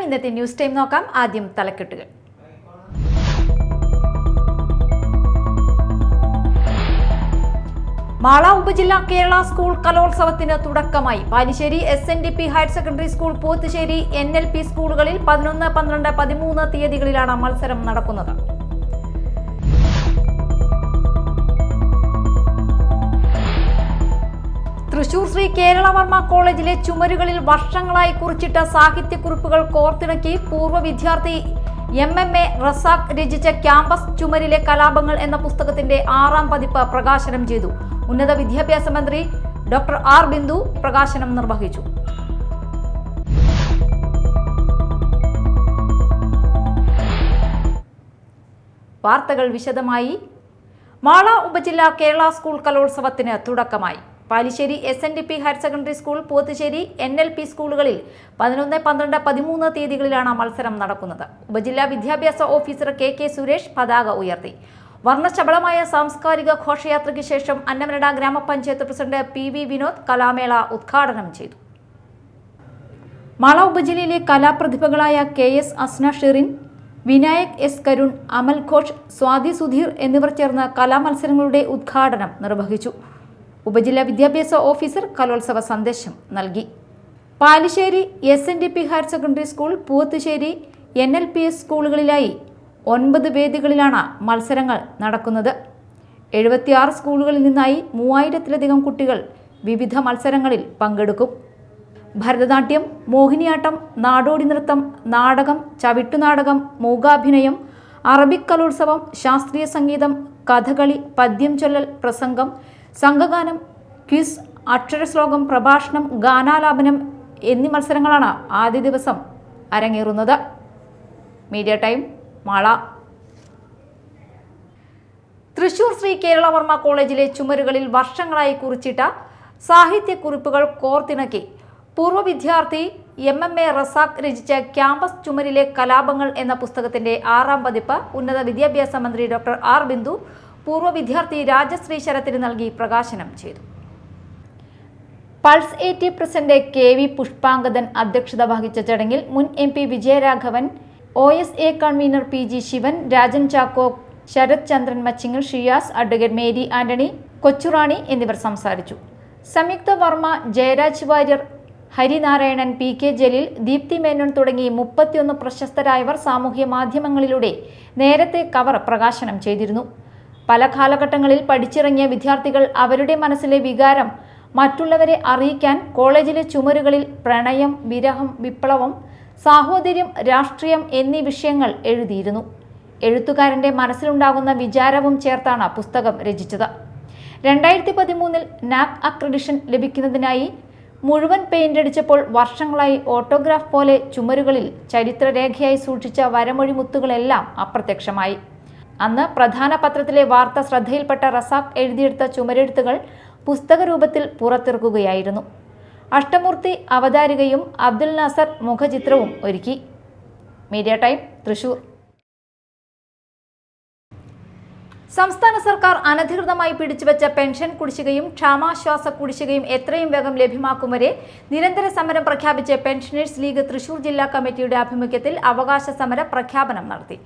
നമസ്കാരം. ഇന്നത്തെ news time നോക്കാം. ആദ്യം തലക്കെട്ടുകൾ. മാള ഉപജില്ല കേരള സ്കൂൾ കലോത്സവത്തിന് തുടക്കമായി. Palissery SNDP higher secondary school, Pothussery NLP സ്കൂളുകളിൽ 11, 12, 13 തീയതികളിലാണ് മത്സരം നടക്കുന്നത്. തൃശൂർ ശ്രീ കേരളവർമ്മ കോളേജിലെ ചുമരുകളിൽ വർഷങ്ങളായി കുറിച്ചിട്ട സാഹിത്യക്കുറിപ്പുകൾ കോർത്തിണക്കി പൂർവ്വ വിദ്യാർത്ഥി MMA റസാഖ് രചിച്ച ക്യാമ്പസ് ചുമരിലെ കലാപങ്ങൾ എന്ന പുസ്തകത്തിന്റെ 6ാം പതിപ്പ് പ്രകാശനം ചെയ്തു. ഉന്നത വിദ്യാഭ്യാസ മന്ത്രി ഡോക്ടർ R. ബിന്ദു പ്രകാശനം നിർവഹിച്ചു. വാർത്തകൾ വിശദമായി. മാള ഉപജില്ല കേരള സ്കൂൾ കലോത്സവത്തിന് തുടക്കമായി. Palissery SNDP higher secondary school, Pothussery NLP സ്കൂളുകളിൽ 11, 12, 13 തീയതികളിലാണ് മത്സരം നടക്കുന്നത്. ഉപജില്ലാ വിദ്യാഭ്യാസ ഓഫീസർ KK സുരേഷ് പതാക ഉയർത്തി. വർണ്ണശബളമായ സാംസ്കാരിക ഘോഷയാത്രയ്ക്ക് ശേഷം അന്നമനട ഗ്രാമപഞ്ചായത്ത് പ്രസിഡന്റ് PV വിനോദ് കലാമേള ഉദ്ഘാടനം ചെയ്തു. Mala ഉപജില്ലയിലെ കലാപ്രതിഭകളായ KS Asna Sherin, Vinayak S. കരുൺ, അമൽ ഘോഷ്, സ്വാതി സുധീർ എന്നിവർ ചേർന്ന് കലാമത്സരങ്ങളുടെ ഉദ്ഘാടനം നിർവഹിച്ചു. ഉപജില്ലാ വിദ്യാഭ്യാസ ഓഫീസർ കലോത്സവ സന്ദേശം നൽകി. Palissery SNDP higher secondary school, Pothussery NLPS സ്കൂളുകളിലായി 9 വേദികളിലാണ് മത്സരങ്ങൾ നടക്കുന്നത്. 76 സ്കൂളുകളിൽ നിന്നായി 3000-ലധികം കുട്ടികൾ വിവിധ മത്സരങ്ങളിൽ പങ്കെടുക്കും. ഭരതനാട്യം, മോഹിനിയാട്ടം, നാടോടി നൃത്തം, നാടകം, ചവിട്ടുനാടകം, മൂകാഭിനയം, അറബിക് കലോത്സവം, ശാസ്ത്രീയ സംഗീതം, കഥകളി, പദ്യം ചൊല്ലൽ, പ്രസംഗം, സംഘഗാനം, ക്വിസ്, അക്ഷരശ്ലോകം, പ്രഭാഷണം, ഗാനാലാപനം എന്നീ മത്സരങ്ങളാണ് ആദ്യ ദിവസം അരങ്ങേറുന്നത്. Media time, Mala. തൃശൂർ ശ്രീ കേരളവർമ്മ കോളേജിലെ ചുമരുകളിൽ വർഷങ്ങളായി കുറിച്ചിട്ട സാഹിത്യക്കുറിപ്പുകൾ കോർത്തിണക്കി പൂർവ്വ വിദ്യാർത്ഥി MMA റസാഖ് രചിച്ച ക്യാമ്പസ് ചുമരിലെ കലാപങ്ങൾ എന്ന പുസ്തകത്തിന്റെ 6ാം പതിപ്പ് ഉന്നത വിദ്യാഭ്യാസ മന്ത്രി ഡോക്ടർ R. ബിന്ദു പൂർവ്വ വിദ്യാർത്ഥി രാജശ്രീ ശരത്തിന് നൽകി പ്രകാശനം ചെയ്തു. പൾസ് 80 പ്രസിഡന്റ് KV പുഷ്പാങ്കദൻ അധ്യക്ഷത വഹിച്ച ചടങ്ങിൽ മുൻ MP Vijayaraghavan, OSA convener PG Sivan, Rajan Chacko, Sarath Chandran Machingal, Shiyas, advocate Mary Antony, Kochurani എന്നിവർ സംസാരിച്ചു. സംയുക്ത വർമ്മ, ജയരാജ് വാര്യർ, ഹരിനാരായണൻ, PK ജലീൽ, ദീപ്തി മേനോൻ തുടങ്ങി 31 പ്രശസ്തരായവർ സാമൂഹ്യ മാധ്യമങ്ങളിലൂടെ നേരത്തെ കവർ പ്രകാശനം ചെയ്തിരുന്നു. പല കാലഘട്ടങ്ങളിൽ പഠിച്ചിറങ്ങിയ വിദ്യാർത്ഥികൾ അവരുടെ മനസ്സിലെ വികാരം മറ്റുള്ളവരെ അറിയിക്കാൻ കോളേജിലെ ചുമരുകളിൽ പ്രണയം, വിരഹം, വിപ്ലവം, സാഹോദര്യം, രാഷ്ട്രീയം എന്നീ വിഷയങ്ങൾ എഴുതിയിരുന്നു. എഴുത്തുകാരന്റെ മനസ്സിലുണ്ടാകുന്ന വിചാരവും ചേർത്താണ് പുസ്തകം രചിച്ചത്. 2013 NAAC അക്രഡിഷൻ ലഭിക്കുന്നതിനായി മുഴുവൻ പെയിന്റ് അടിച്ചപ്പോൾ വർഷങ്ങളായി ഓട്ടോഗ്രാഫ് പോലെ ചുമരുകളിൽ ചരിത്രരേഖയായി സൂക്ഷിച്ച വരമൊഴി മുത്തുകളെല്ലാം അപ്രത്യക്ഷമായി. അന്ന് പ്രധാന പത്രത്തിലെ വാർത്ത ശ്രദ്ധയിൽപ്പെട്ട റസാഖ് എഴുതിയെടുത്ത ചുമരെഴുത്തുകൾ പുസ്തക രൂപത്തിൽ പുറത്തിറക്കുകയായിരുന്നു. അഷ്ടമൂർത്തി അവതാരികയും അബ്ദുൽ നാസർ മുഖചിത്രവും ഒരുക്കി. Media time, Thrissur. സംസ്ഥാന സർക്കാർ അനധികൃതമായി പിടിച്ചുവെച്ച പെൻഷൻ കുടിശ്ശികയും ക്ഷാമാശ്വാസ കുടിശ്ശികയും എത്രയും വേഗം ലഭ്യമാക്കും വരെ നിരന്തര സമരം പ്രഖ്യാപിച്ച് പെൻഷനേഴ്സ് ലീഗ് തൃശൂർ ജില്ലാ കമ്മിറ്റിയുടെ ആഭിമുഖ്യത്തിൽ അവകാശ സമര പ്രഖ്യാപനം നടത്തി.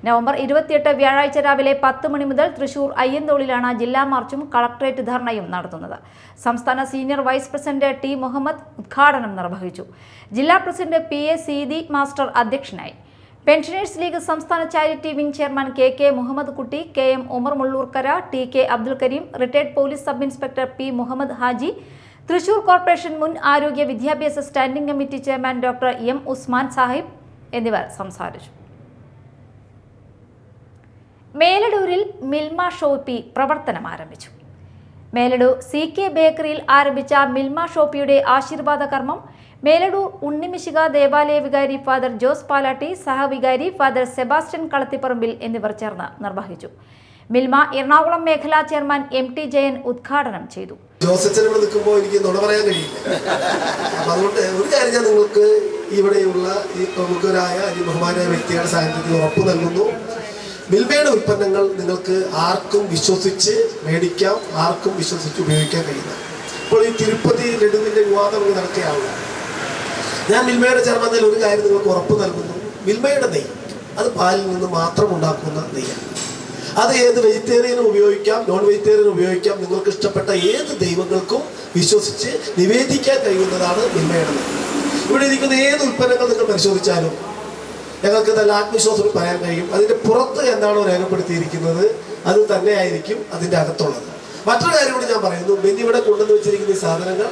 നവംബർ 28 വ്യാഴാഴ്ച രാവിലെ 10 മണി മുതൽ തൃശൂർ അയ്യന്തോളിലാണ് ജില്ലാ മാർച്ചും കളക്ടറേറ്റ് ധർണയും നടത്തുന്നത്. സംസ്ഥാന senior vice president T. Muhammad ഉദ്ഘാടനം നിർവഹിച്ചു. ജില്ലാ പ്രസിഡന്റ് PA സീതി മാസ്റ്റർ അധ്യക്ഷനായി. പെൻഷനേഴ്സ് ലീഗ് സംസ്ഥാന charity wing chairman KK Muhammad Kutty, KM Umar Mullurkara, TK Abdul Karim, retired police sub inspector P. Muhammad Haji, Thrissur corporation മുൻ ആരോഗ്യ വിദ്യാഭ്യാസ standing committee chairman doctor M. Usman Sahib എന്നിവർ സംസാരിച്ചു. മേലടൂരിൽ മിൽമ ഷോപ്പി പ്രവർത്തനം ആരംഭിച്ചു. മേലടൂർ CK ബേക്കറിയിൽ ആരംഭിച്ച മിൽമ ഷോപ്പിയുടെ ആശീർവാദ കർമ്മം മേലടൂർ ഉണ്ണിമിശിക ദേവാലയ വികാരി ഫാദർ ജോസ് പാലാട്ടി, സഹവികാരി ഫാദർ സെബാസ്റ്റ്യൻ കളത്തിപ്പറമ്പിൽ എന്നിവർ ചേർന്ന് നിർവഹിച്ചു. മിൽമ എറണാകുളം മേഖലാ ചെയർമാൻ MT ജയൻ ഉദ്ഘാടനം ചെയ്തു. ജോസച്ചനോട് നിൽക്കുമ്പോൾ എനിക്ക് നുണ പറയാൻ കഴിയില്ല. അതുകൊണ്ട് ഒരു കാര്യം ഞാൻ നിങ്ങൾക്ക് ഇവിടെയുള്ള ഈ പ്രമുഖരായ ബഹുമാനായ വ്യക്തികളുടെ സാന്നിധ്യത്തിൽ ഉറപ്പ് നൽകുന്നു. മിൽമയുടെ ഉൽപ്പന്നങ്ങൾ നിങ്ങൾക്ക് ആർക്കും വിശ്വസിച്ച് മേടിക്കാം, ആർക്കും വിശ്വസിച്ച് ഉപയോഗിക്കാൻ കഴിയില്ല. ഇപ്പോൾ ഈ തിരുപ്പതി ലഡുവിൻ്റെ വിവാദം നടക്കുകയാണ്. ഞാൻ മിൽമയുടെ ചെയർമാനിൽ ഒരു കാര്യം നിങ്ങൾക്ക് ഉറപ്പ് നൽകുന്നു, മിൽമയുടെ നെയ്യ് അത് പാലിൽ നിന്ന് മാത്രം ഉണ്ടാക്കുന്ന നെയ്യാണ്. അത് ഏത് വെജിറ്റേറിയനും ഉപയോഗിക്കാം, നോൺ വെജിറ്റേറിയനും ഉപയോഗിക്കാം. നിങ്ങൾക്ക് ഇഷ്ടപ്പെട്ട ഏത് ദൈവങ്ങൾക്കും വിശ്വസിച്ച് നിവേദിക്കാൻ കഴിയുന്നതാണ് മിൽമയുടെ നെയ്യ്. ഇവിടെ ഇരിക്കുന്ന ഏത് ഉൽപ്പന്നങ്ങൾ നിങ്ങൾ പരിശോധിച്ചാലും ഞങ്ങൾക്ക് നല്ല ആത്മവിശ്വാസത്തോട് പറയാൻ കഴിയും അതിൻ്റെ പുറത്ത് എന്താണോ രേഖപ്പെടുത്തിയിരിക്കുന്നത് അത് തന്നെയായിരിക്കും അതിൻ്റെ അകത്തുള്ളത്. മറ്റൊരു കാര്യം കൂടി ഞാൻ പറയുന്നു, ബെന്നിവിടെ കൊണ്ടുവന്ന് വെച്ചിരിക്കുന്ന ഈ സാധനങ്ങൾ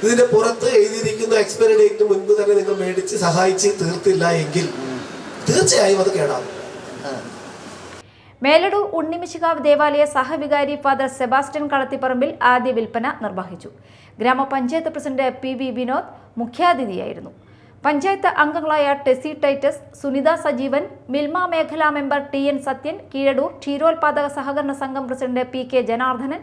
ഇതിൻ്റെ പുറത്ത് എഴുതിയിരിക്കുന്ന എക്സ്പയറി ഡേറ്റിന് മുൻപ് തന്നെ നിങ്ങൾ മേടിച്ച് സഹായിച്ച് തീർത്തില്ല എങ്കിൽ തീർച്ചയായും അത് കേടാവും. മേലടൂർ ഉണ്ണിമിശിഹാവ് ദേവാലയ സഹവികാരി ഫാദർ സെബാസ്റ്റ്യൻ കളത്തിപ്പറമ്പിൽ ആദ്യ വിൽപ്പന നിർവഹിച്ചു. ഗ്രാമപഞ്ചായത്ത് പ്രസിഡന്റ് PV വിനോദ് മുഖ്യാതിഥിയായിരുന്നു. പഞ്ചായത്ത് അംഗങ്ങളായ ടെസി ടൈറ്റസ്, സുനിത സജീവൻ, മിൽമ മേഖലാ മെമ്പർ TN സത്യൻ, കീഴടൂർ ക്ഷീരോത്പാദക സഹകരണ സംഘം പ്രസിഡന്റ് PK ജനാർദ്ദനൻ,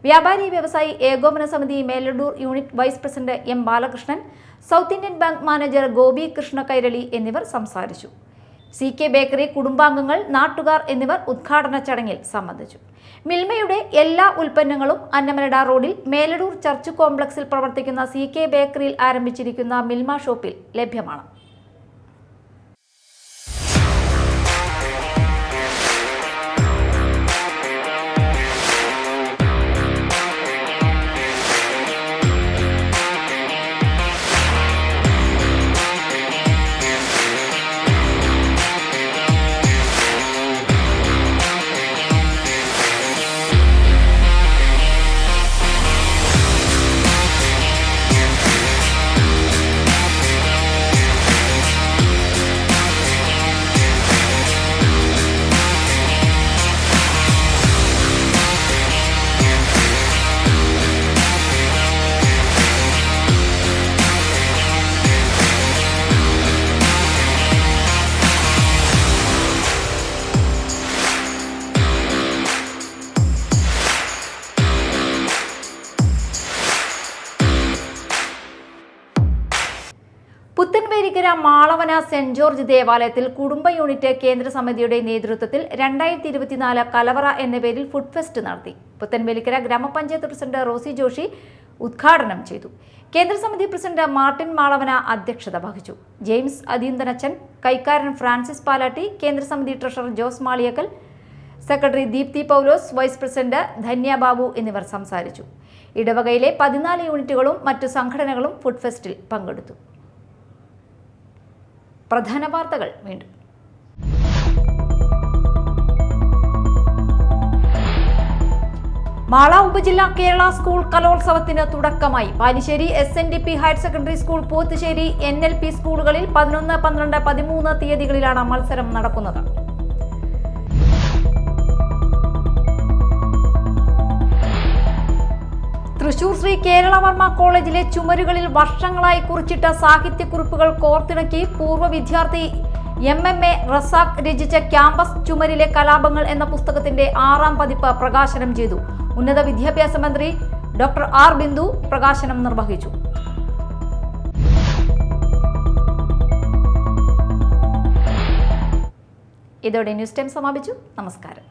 വ്യാപാരി വ്യവസായി ഏകോപന സമിതി Meladoor unit vice president M Balakrishnan, South Indian Bank manager Gopi Krishna Kairali എന്നിവർ സംസാരിച്ചു. CK ബേക്കറി കുടുംബാംഗങ്ങൾ, നാട്ടുകാർ എന്നിവർ ഉദ്ഘാടന ചടങ്ങിൽ സംബന്ധിച്ചു. മിൽമയുടെ എല്ലാ ഉൽപ്പന്നങ്ങളും അന്നമനട റോഡിൽ മേലടൂർ ചർച്ച് കോംപ്ലക്സിൽ പ്രവർത്തിക്കുന്ന CK ബേക്കറിയിൽ ആരംഭിച്ചിരിക്കുന്ന മിൽമ ഷോപ്പിൽ ലഭ്യമാണ്. പുത്തൻവേലിക്കര മാളവന സെന്റ് ജോർജ് ദേവാലയത്തിൽ കുടുംബ യൂണിറ്റ് കേന്ദ്ര സമിതിയുടെ നേതൃത്വത്തിൽ 2024 കലവറ എന്ന പേരിൽ ഫുഡ് ഫെസ്റ്റ് നടത്തി. പുത്തൻവേലിക്കര ഗ്രാമപഞ്ചായത്ത് പ്രസിഡന്റ് റോസി ജോഷി ഉദ്ഘാടനം ചെയ്തു. കേന്ദ്ര സമിതി പ്രസിഡന്റ് മാർട്ടിൻ മാളവന അധ്യക്ഷത വഹിച്ചു. ജെയിംസ് അദീന്തനച്ചൻ, കൈക്കാരൻ ഫ്രാൻസിസ് പാലാട്ടി, കേന്ദ്ര സമിതി ട്രഷറർ ജോസ് മാളിയക്കൽ, സെക്രട്ടറി ദീപ്തി പൗലോസ്, വൈസ് പ്രസിഡന്റ് ധന്യ ബാബു എന്നിവർ സംസാരിച്ചു. ഇടവകയിലെ 14 യൂണിറ്റുകളും മറ്റു സംഘടനകളും ഫുഡ് ഫെസ്റ്റിൽ പങ്കെടുത്തു. പ്രധാന വാർത്തകൾ വീണ്ടും. മാള ഉപജില്ല കേരള സ്കൂൾ കലോത്സവത്തിന് തുടക്കമായി. Palissery SNDP higher secondary school, Pothussery NLP സ്കൂളുകളിൽ 11, 12, 13 തീയതികളിലാണ് മത്സരം നടക്കുന്നത്. തൃശൂർ ശ്രീ കേരളവർമ്മ കോളേജിലെ ചുമരുകളിൽ വർഷങ്ങളായി കുറിച്ചിട്ട സാഹിത്യക്കുറിപ്പുകൾ കോർത്തിണക്കി പൂർവ്വ വിദ്യാർത്ഥി MMA റസാഖ് രചിച്ച ക്യാമ്പസ് ചുമരിലെ കലാപങ്ങൾ എന്ന പുസ്തകത്തിന്റെ 6ാം പതിപ്പ് പ്രകാശനം ചെയ്തു. ഉന്നത വിദ്യാഭ്യാസ മന്ത്രി ഡോക്ടർ R ബിന്ദു പ്രകാശനം നിർവഹിച്ചു. ഇതോടെ ന്യൂസ് ടൈം സമാപിച്ചു. നമസ്കാരം.